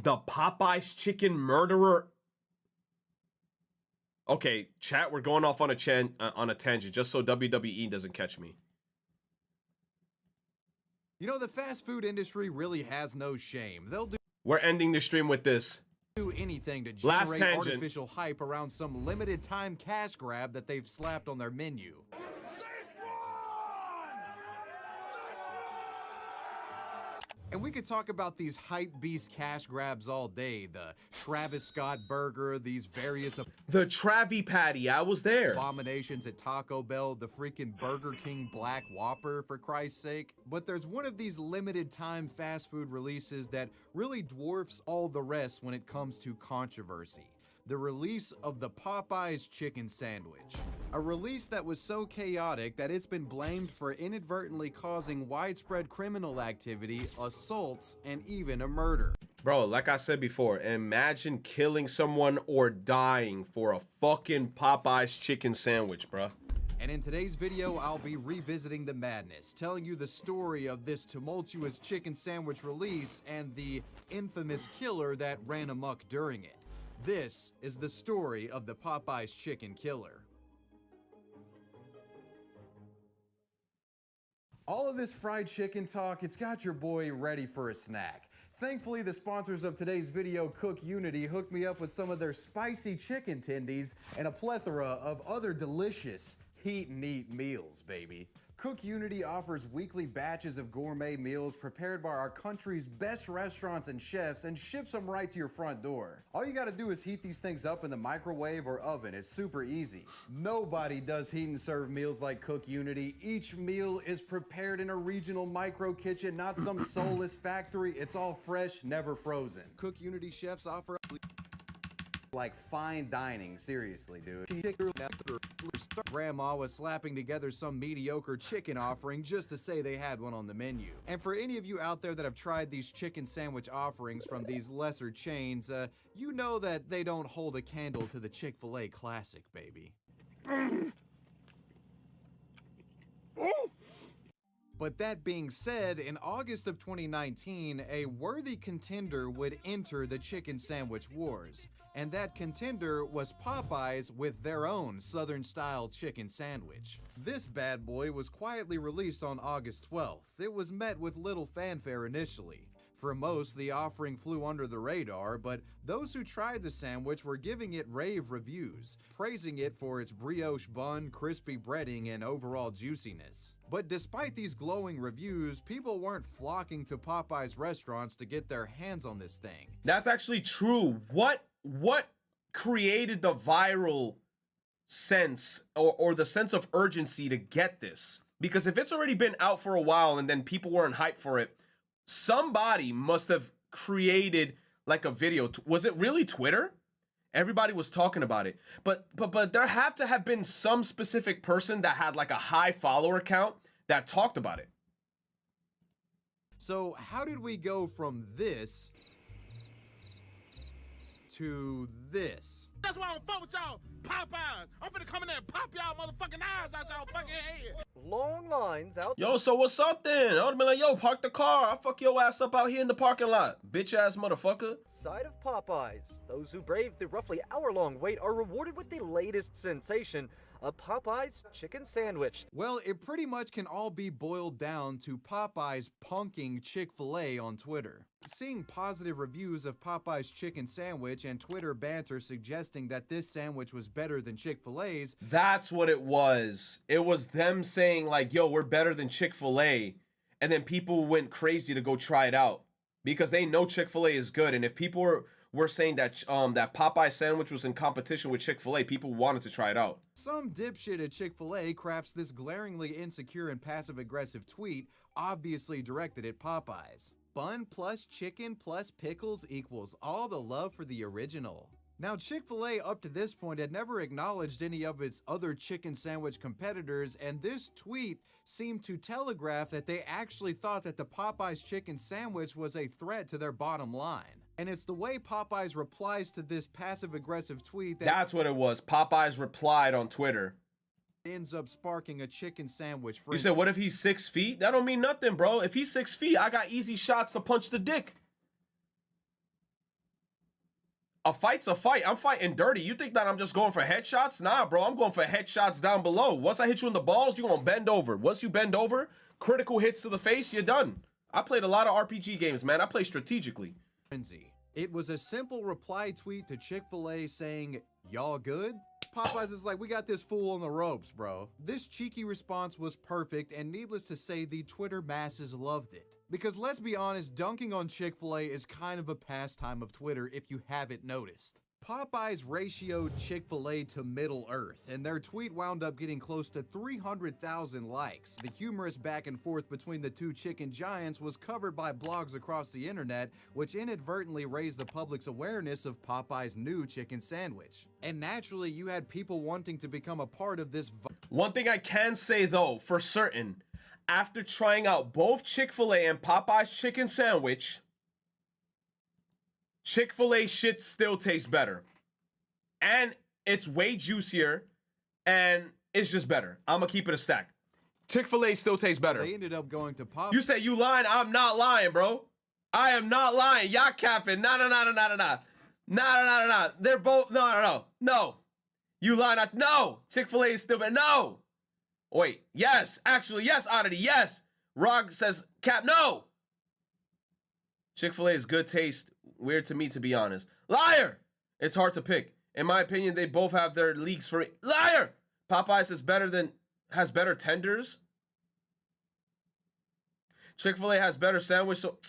The Popeyes chicken murderer. Okay, chat, we're going off on a tangent just so WWE doesn't catch me. You know, the fast food industry really has no shame. They'll We're ending the stream with this. do anything to generate artificial hype around some limited time cash grab that they've slapped on their menu. And we could talk about these hype beast cash grabs all day. The Travis Scott burger, these various The Travie Patty, I was there. abominations at Taco Bell, the freaking Burger King Black Whopper, for Christ's sake. But there's one of these limited time fast food releases that really dwarfs all the rest when it comes to controversy. The release of the Popeyes chicken sandwich. A release that was so chaotic that it's been blamed for inadvertently causing widespread criminal activity, assaults, and even a murder. Bro, like I said before, imagine killing someone or dying for a fucking Popeyes chicken sandwich, bro. And in today's video, I'll be revisiting the madness, telling you the story of this tumultuous chicken sandwich release and the infamous killer that ran amok during it. This is the story of the Popeyes chicken killer. All of this fried chicken talk, it's got your boy ready for a snack. Thankfully, the sponsors of today's video, Cook Unity, hooked me up with some of their spicy chicken tendies and a plethora of other delicious heat and eat meals, baby. Cook Unity offers weekly batches of gourmet meals prepared by our country's best restaurants and chefs and ships them right to your front door. All you gotta do is heat these things up in the microwave or oven. It's super easy. Nobody does heat and serve meals like Cook Unity. Each meal is prepared in a regional micro kitchen, not some soulless factory. It's all fresh, never frozen. Cook Unity chefs offer like fine dining, seriously, dude. Grandma was slapping together some mediocre chicken offering just to say they had one on the menu. And for any of you out there that have tried these chicken sandwich offerings from these lesser chains, you know that they don't hold a candle to the Chick-fil-A classic, baby. But that being said, in August of 2019, a worthy contender would enter the chicken sandwich wars. And that contender was Popeyes with their own Southern-style chicken sandwich. This bad boy was quietly released on August 12th. It was met with little fanfare initially. For most, the offering flew under the radar, but those who tried the sandwich were giving it rave reviews, praising it for its brioche bun, crispy breading, and overall juiciness. But despite these glowing reviews, people weren't flocking to Popeyes restaurants to get their hands on this thing. That's actually true. What created the viral sense or the sense of urgency to get this? Because if it's already been out for a while and then people weren't hyped for it, somebody must have created like a video. Was it really Twitter? Everybody was talking about it. But there have to have been some specific person that had like a high follower count that talked about it. So how did we go from this to this? That's why I don't fuck with y'all Popeyes. I'm finna come in there and pop y'all motherfucking eyes out y'all fucking head. Long lines out. Yo, so what's up then? I would've been like, yo, park the car. I'll fuck your ass up out here in the parking lot. Bitch ass motherfucker. Side of Popeyes. Those who brave the roughly hour-long wait are rewarded with the latest sensation, a Popeyes chicken sandwich. Well, it pretty much can all be boiled down to Popeyes punking Chick-fil-A on Twitter. Seeing positive reviews of Popeyes chicken sandwich and Twitter banter suggesting that this sandwich was better than Chick-fil-A's. That's what it was. It was them saying like, yo, we're better than Chick-fil-A. And then people went crazy to go try it out because they know Chick-fil-A is good. And if people were saying that that Popeye sandwich was in competition with Chick-fil-A, people wanted to try it out. Some dipshit at Chick-fil-A crafts this glaringly insecure and passive-aggressive tweet, obviously directed at Popeyes. Bun plus chicken plus pickles equals all the love for the original. Now, Chick-fil-A up to this point had never acknowledged any of its other chicken sandwich competitors, and this tweet seemed to telegraph that they actually thought that the Popeyes chicken sandwich was a threat to their bottom line. And it's the way Popeyes replies to this passive-aggressive tweet that's what it was. Popeyes replied on Twitter. Ends up sparking a chicken sandwich frenzy. You said, what if he's 6 feet? That don't mean nothing, bro. If he's 6 feet, I got easy shots to punch the dick. A fight's a fight. I'm fighting dirty. You think that I'm just going for headshots? Nah, bro. I'm going for headshots down below. Once I hit you in the balls, you're going to bend over. Once you bend over, critical hits to the face, you're done. I played a lot of RPG games, man. I play strategically. It was a simple reply tweet to Chick-fil-A saying, "Y'all good?" Popeyes is like, "We got this fool on the ropes, bro." This cheeky response was perfect, and needless to say, the Twitter masses loved it. Because let's be honest, dunking on Chick-fil-A is kind of a pastime of Twitter if you haven't noticed. Popeyes ratioed Chick-fil-A to Middle Earth, and their tweet wound up getting close to 300,000 likes. The humorous back and forth between the two chicken giants was covered by blogs across the internet, which inadvertently raised the public's awareness of Popeyes' new chicken sandwich. And naturally, you had people wanting to become a part of this. One thing I can say, though, for certain, after trying out both Chick-fil-A and Popeyes chicken sandwich, Chick-fil-A shit still tastes better. And it's way juicier, and it's just better. I'm going to keep it a stack. Chick-fil-A still tastes better. They ended up going to Popeyes. You say you lying? I'm not lying, bro. I am not lying. Y'all capping. No. They're both, no. You lying? No. Chick-fil-A is still better. No. Wait, yes. Actually, yes, Oddity, yes. Rog says, cap, no. Chick-fil-A is good taste. Weird to me, to be honest. Liar! It's hard to pick. In my opinion, they both have their leagues for it. Liar! Popeyes has better tenders. Chick-fil-A has better sandwich, so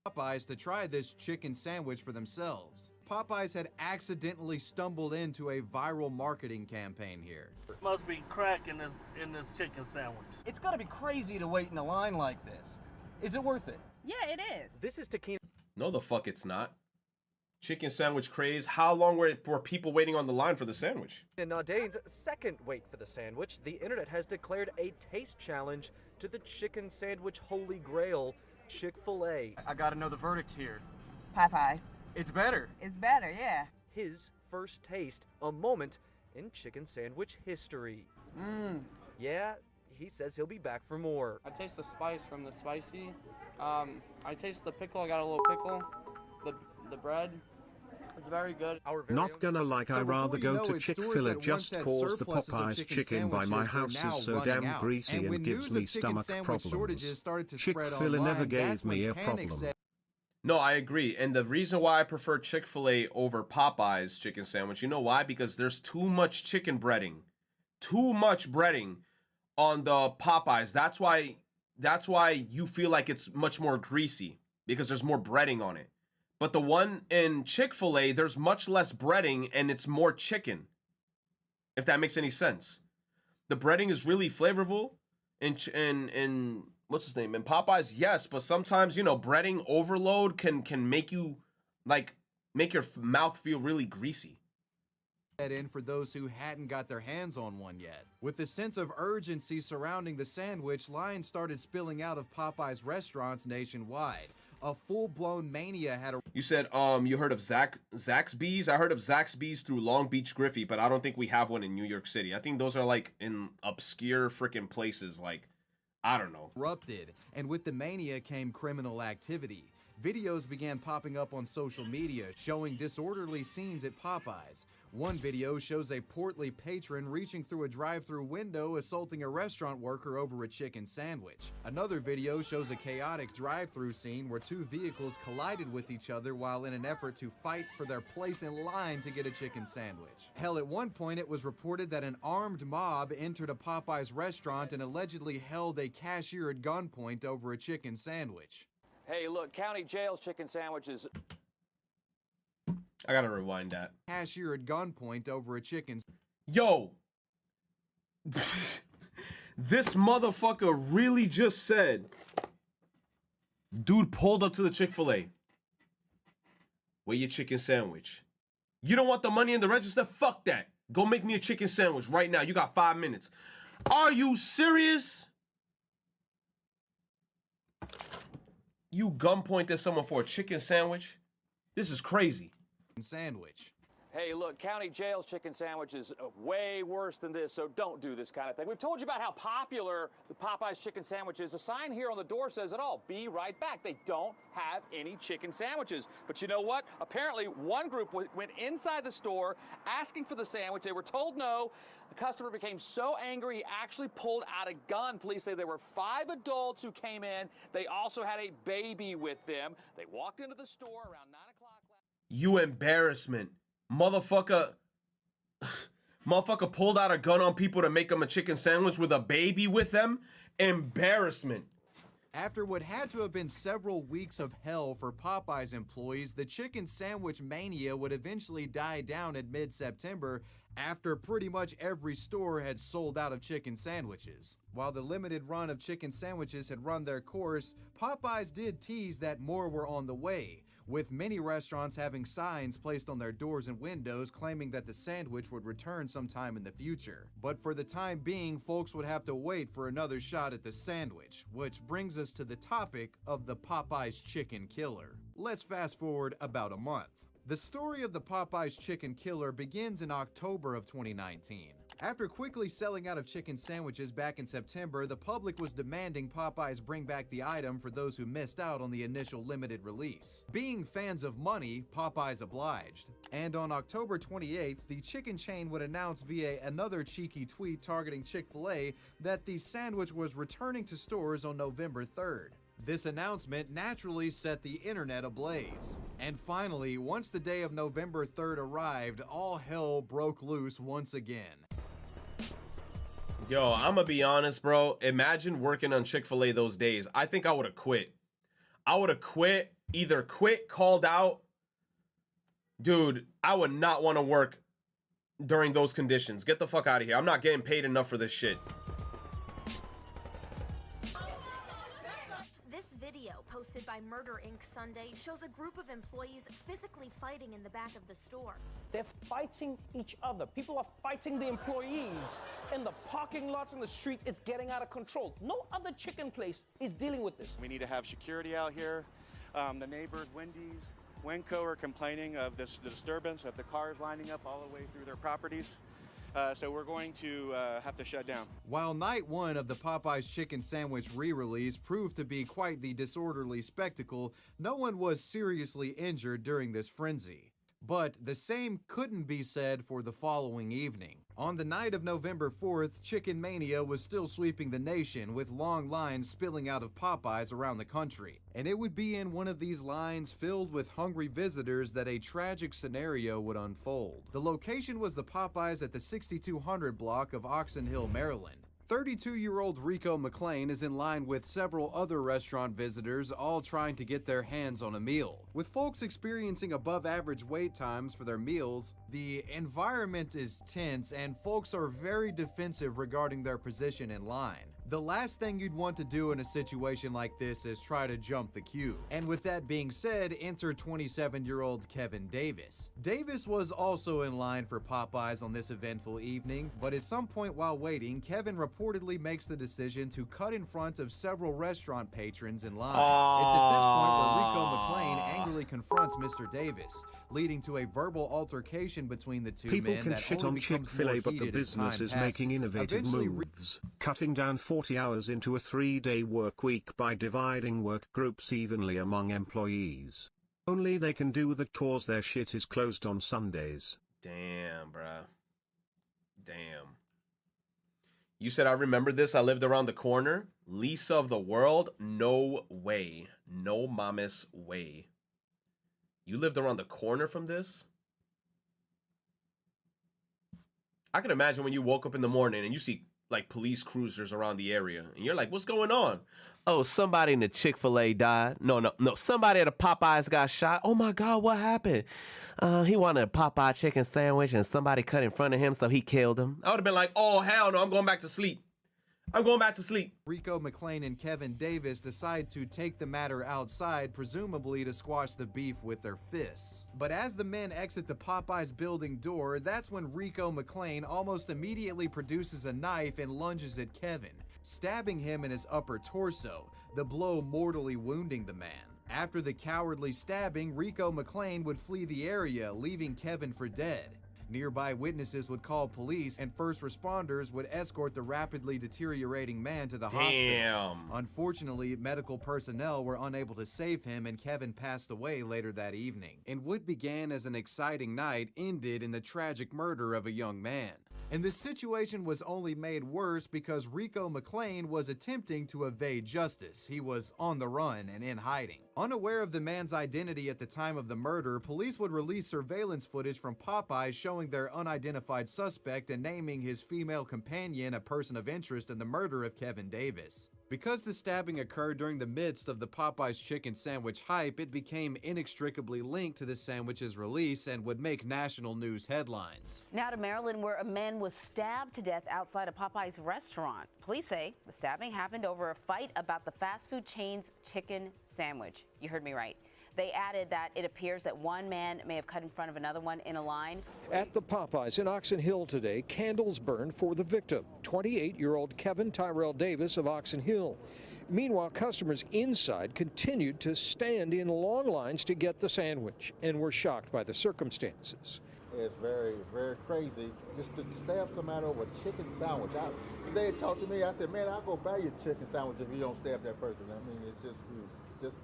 Popeyes to try this chicken sandwich for themselves. Popeyes had accidentally stumbled into a viral marketing campaign here. Must be crack in this chicken sandwich. It's gotta be crazy to wait in a line like this. Is it worth it? Yeah, it is. This is Takina. no, the fuck it's not. Chicken sandwich craze. How long were people waiting on the line for the sandwich? In Nadane's second wait for the sandwich, the internet has declared a taste challenge to the chicken sandwich holy grail, Chick-fil-A. I gotta know the verdict here. Popeyes. It's better. It's better, yeah. His first taste, a moment in chicken sandwich history. Yeah, he says he'll be back for more. I taste the spice from the spicy. I taste the pickle. I got a little pickle. The bread. It's very good. Not gonna like, I rather go to Chick-fil-A just cause the Popeyes chicken by my house is so damn greasy and gives me stomach problems. Chick-fil-A never gave me a problem. No, I agree. And the reason why I prefer Chick-fil-A over Popeyes chicken sandwich, you know why? Because there's too much chicken breading. Too much breading on the Popeyes. That's why you feel like it's much more greasy, because there's more breading on it. But the one in Chick-fil-A, there's much less breading and it's more chicken. If that makes any sense. The breading is really flavorful in what's his name? In Popeyes, yes, but sometimes, you know, breading overload can make you make your mouth feel really greasy. In for those who hadn't got their hands on one yet. With the sense of urgency surrounding the sandwich, lines started spilling out of Popeyes restaurants nationwide. A full-blown mania had a... You said you heard of Zaxby's? I heard of Zaxby's through Long Beach Griffey, but I don't think we have one in New York City. I think those are like in obscure freaking places, like, I don't know. Erupted, and with the mania came criminal activity. Videos began popping up on social media showing disorderly scenes at Popeyes. One video shows a portly patron reaching through a drive-thru window assaulting a restaurant worker over a chicken sandwich. Another video shows a chaotic drive-thru scene where two vehicles collided with each other while in an effort to fight for their place in line to get a chicken sandwich. Hell, at one point it was reported that an armed mob entered a Popeyes restaurant and allegedly held a cashier at gunpoint over a chicken sandwich. Hey, look, county jail's chicken sandwiches. I gotta rewind that. Cashier at gunpoint over a chicken. Yo! This motherfucker really just said, dude pulled up to the Chick-fil-A. Where your chicken sandwich? You don't want the money in the register? Fuck that. Go make me a chicken sandwich right now. You got 5 minutes. Are you serious? You gunpointed someone for a chicken sandwich? This is crazy. Sandwich. Hey, look, county jail's chicken sandwich is way worse than this, so don't do this kind of thing. We've told you about how popular the Popeyes chicken sandwich is. A sign here on the door says it all. Be right back. They don't have any chicken sandwiches. But you know what? Apparently, one group went inside the store asking for the sandwich. They were told no. The customer became so angry, he actually pulled out a gun. Police say there were 5 adults who came in. They also had a baby with them. They walked into the store around 9 o'clock. You embarrassment. Motherfucker pulled out a gun on people to make them a chicken sandwich with a baby with them. Embarrassment. After what had to have been several weeks of hell for Popeyes employees, the chicken sandwich mania would eventually die down in mid-September after pretty much every store had sold out of chicken sandwiches. While the limited run of chicken sandwiches had run their course, Popeyes did tease that more were on the way, with many restaurants having signs placed on their doors and windows claiming that the sandwich would return sometime in the future. But for the time being, folks would have to wait for another shot at the sandwich, which brings us to the topic of the Popeyes chicken killer. Let's fast forward about a month. The story of the Popeyes chicken killer begins in October of 2019. After quickly selling out of chicken sandwiches back in September, the public was demanding Popeyes bring back the item for those who missed out on the initial limited release. Being fans of money, Popeyes obliged. And on October 28th, the chicken chain would announce via another cheeky tweet targeting Chick-fil-A that the sandwich was returning to stores on November 3rd. This announcement naturally set the internet ablaze. And finally, once the day of November 3rd arrived, all hell broke loose once again. Yo, I'm gonna be honest, bro. Imagine working on Chick-fil-A those days. I think I would have quit. I would have quit, either quit, called out. Dude, I would not want to work during those conditions. Get the fuck out of here. I'm not getting paid enough for this shit. Posted by Murder Inc. Sunday shows a group of employees physically fighting in the back of the store. They're fighting each other. People are fighting the employees. In the parking lots, in the streets, it's getting out of control. No other chicken place is dealing with this. We need to have security out here. The neighbors, Wendy's, Wenco, are complaining of the disturbance of the cars lining up all the way through their properties. So we're going to have to shut down. While night one of the Popeyes chicken sandwich re-release proved to be quite the disorderly spectacle, no one was seriously injured during this frenzy. But the same couldn't be said for the following evening. On the night of November 4th, Chicken Mania was still sweeping the nation, with long lines spilling out of Popeyes around the country. And it would be in one of these lines filled with hungry visitors that a tragic scenario would unfold. The location was the Popeyes at the 6200 block of Oxon Hill, Maryland. 32-year-old Rico McLean is in line with several other restaurant visitors, all trying to get their hands on a meal. With folks experiencing above-average wait times for their meals, the environment is tense and folks are very defensive regarding their position in line. The last thing you'd want to do in a situation like this is try to jump the queue. And with that being said, enter 27-year-old Kevin Davis. Davis was also in line for Popeyes on this eventful evening, but at some point while waiting, Kevin reportedly makes the decision to cut in front of several restaurant patrons in line. It's at this point where Rico McLean angrily confronts Mr. Davis, leading to a verbal altercation between the two People men can that shit only on becomes Chick-fil-A, more but the heated as time business is passes. making innovative Eventually, moves, cutting down 40 hours into a 3-day work week by dividing work groups evenly among employees. Only they can do that cause their shit is closed on Sundays. Damn, bruh. Damn. You said I remember this. I lived around the corner. Lisa of the world? No way. No mames way. You lived around the corner from this? I can imagine when you woke up in the morning and you see like police cruisers around the area and you're like, what's going on? Oh, somebody in the Chick-fil-A died. No. Somebody at a Popeyes got shot. Oh my God, what happened? He wanted a Popeye chicken sandwich and somebody cut in front of him, so he killed him. I would have been like, oh hell no, I'm going back to sleep. I'm going back to sleep. Rico McLean and Kevin Davis decide to take the matter outside, presumably to squash the beef with their fists. But as the men exit the Popeyes building door, that's when Rico McLean almost immediately produces a knife and lunges at Kevin, stabbing him in his upper torso, the blow mortally wounding the man. After the cowardly stabbing, Rico McClain would flee the area, leaving Kevin for dead. Nearby witnesses would call police, and first responders would escort the rapidly deteriorating man to the hospital. Unfortunately, medical personnel were unable to save him, and Kevin passed away later that evening. And what began as an exciting night ended in the tragic murder of a young man. And this situation was only made worse because Rico McClain was attempting to evade justice. He was on the run and in hiding. Unaware of the man's identity at the time of the murder, police would release surveillance footage from Popeyes showing their unidentified suspect and naming his female companion a person of interest in the murder of Kevin Davis. Because the stabbing occurred during the midst of the Popeyes chicken sandwich hype, it became inextricably linked to the sandwich's release and would make national news headlines. Now to Maryland, where a man was stabbed to death outside a Popeyes restaurant. Police say the stabbing happened over a fight about the fast food chain's chicken sandwich. You heard me right. They added that it appears that one man may have cut in front of another one in a line. At the Popeyes in Oxon Hill today, candles burned for the victim, 28-year-old Kevin Tyrell Davis of Oxon Hill. Meanwhile, customers inside continued to stand in long lines to get the sandwich and were shocked by the circumstances. It's very, very crazy just to stab somebody over a chicken sandwich. If they had talked to me, I said, man, I'll go buy you a chicken sandwich if you don't stab that person. I mean, it's just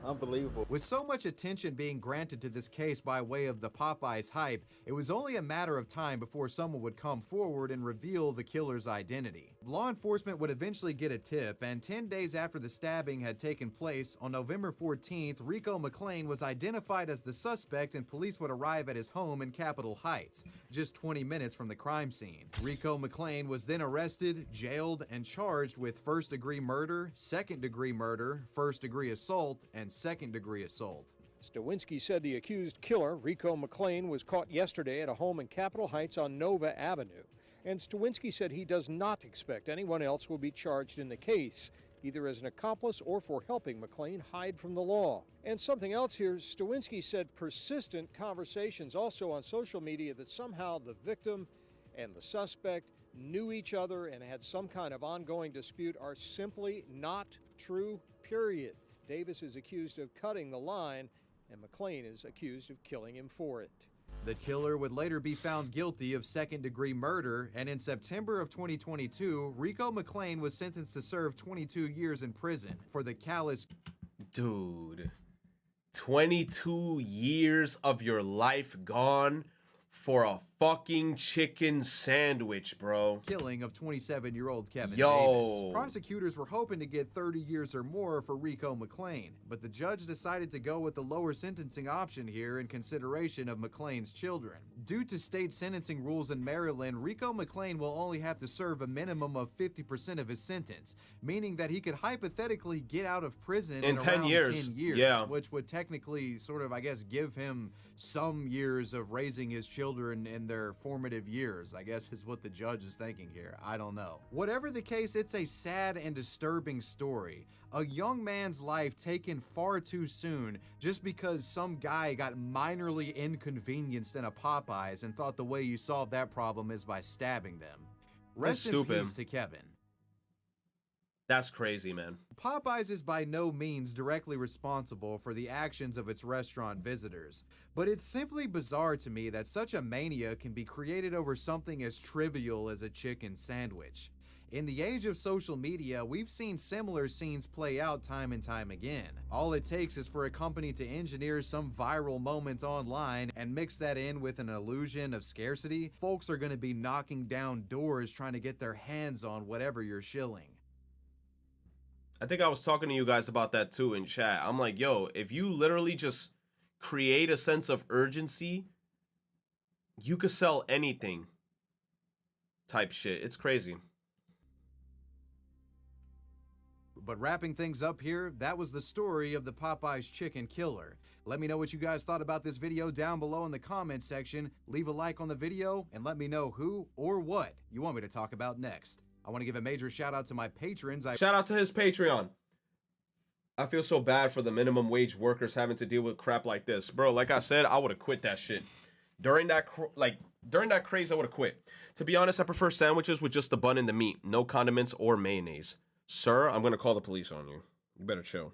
unbelievable. With so much attention being granted to this case by way of the Popeyes hype, it was only a matter of time before someone would come forward and reveal the killer's identity. Law enforcement would eventually get a tip, and 10 days after the stabbing had taken place, on November 14th, Rico McClain was identified as the suspect, and police would arrive at his home in Capitol Heights, just 20 minutes from the crime scene. Rico McClain was then arrested, jailed, and charged with first-degree murder, second-degree murder, first-degree assault, and second-degree assault. Stawinski said the accused killer, Rico McClain, was caught yesterday at a home in Capitol Heights on Nova Avenue. And Stawinski said he does not expect anyone else will be charged in the case, either as an accomplice or for helping McClain hide from the law. And something else here, Stawinski said persistent conversations also on social media that somehow the victim and the suspect knew each other and had some kind of ongoing dispute are simply not true, period. Davis is accused of cutting the line, and McClain is accused of killing him for it. The killer would later be found guilty of second-degree murder, and in September of 2022, Rico McClain was sentenced to serve 22 years in prison for the callous... Dude, 22 years of your life gone for a fucking chicken sandwich, bro. Killing of 27-year-old Kevin Yo. Davis. Prosecutors were hoping to get 30 years or more for Rico McClain, but the judge decided to go with the lower sentencing option here in consideration of McClain's children. Due to state sentencing rules in Maryland, Rico McClain will only have to serve a minimum of 50% of his sentence, meaning that he could hypothetically get out of prison in 10 around years. 10 years, Yeah. which would technically sort of, I guess, give him some years of raising his children in their formative years, I guess is what the judge is thinking here. I don't know. Whatever the case, it's a sad and disturbing story. A young man's life taken far too soon just because some guy got minorly inconvenienced in a Popeyes and thought the way you solve that problem is by stabbing them. Rest in peace to Kevin. That's crazy, man. Popeyes is by no means directly responsible for the actions of its restaurant visitors, but it's simply bizarre to me that such a mania can be created over something as trivial as a chicken sandwich. In the age of social media, we've seen similar scenes play out time and time again. All it takes is for a company to engineer some viral moment online and mix that in with an illusion of scarcity. Folks are going to be knocking down doors trying to get their hands on whatever you're shilling. I think I was talking to you guys about that too in chat. I'm like, yo, if you literally just create a sense of urgency, you could sell anything type shit. It's crazy. But wrapping things up here, that was the story of the Popeyes chicken killer. Let me know what you guys thought about this video down below in the comments section. Leave a like on the video and let me know who or what you want me to talk about next. I want to give a major shout out to my patrons. Shout out to his Patreon. I feel so bad for the minimum wage workers having to deal with crap like this. Bro, like I said, I would have quit that shit. During that craze, I would have quit. To be honest, I prefer sandwiches with just the bun and the meat. No condiments or mayonnaise. Sir, I'm going to call the police on you. You better chill.